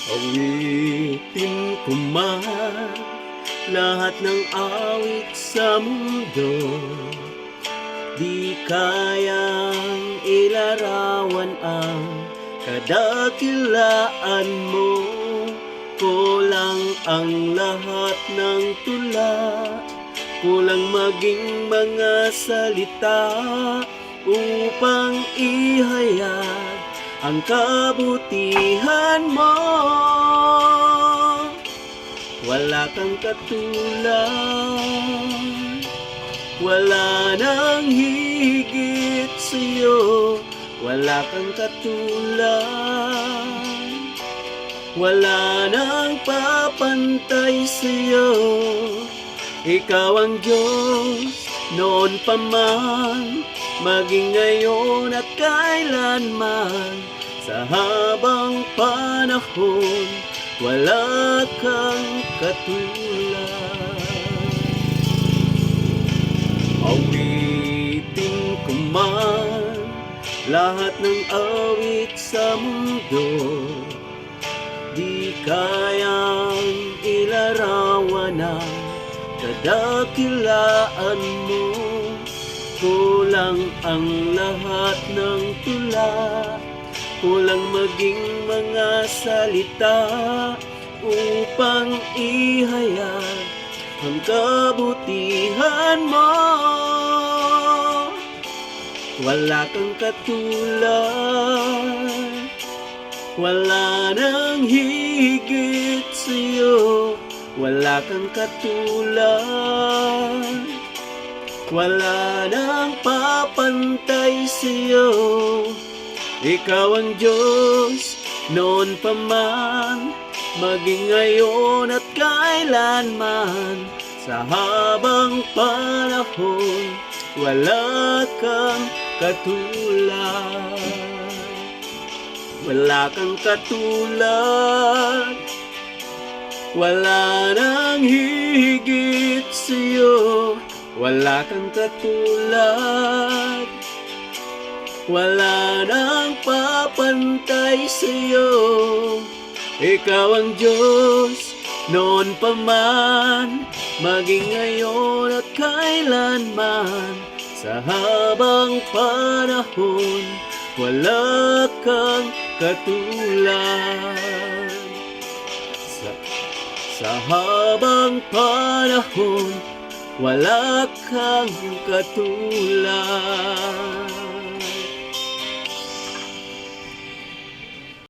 Awitin ko man lahat ng awit sa mundo, di kayang ilarawan ang kadakilaan mo. Kulang ang lahat ng tula, kulang maging mga salita upang ihayag ang kabutihan mo. Wala kang katulad, wala nang higit sa'yo. Wala kang katulad, wala nang papantay sa'yo. Ikaw ang Diyos noon pa man, maging ngayon at kailanman. Sa habang panahon, wala kang katulad. Awitin ko man lahat ng awit sa mundo, di kayang ilarawan ang kadakilaan mo. Kulang ang lahat ng tula, kulang maging mga salita upang ihayag ang kabutihan mo. Wala kang katulad, wala nang higit sa'yo. Wala kang katulad, wala nang papantay sa'yo. Ikaw ang Diyos noon pa man, maging ngayon at kailanman. Sa habang panahon, wala kang katulad. Wala kang katulad, wala nang higit sa'yo. Wala kang katulad, wala nang papantay sa'yo. Ikaw ang Diyos noon pa man, maging ngayon at kailanman. Sa habang panahon, wala kang katulad. Sa habang panahon, wala kang katulad.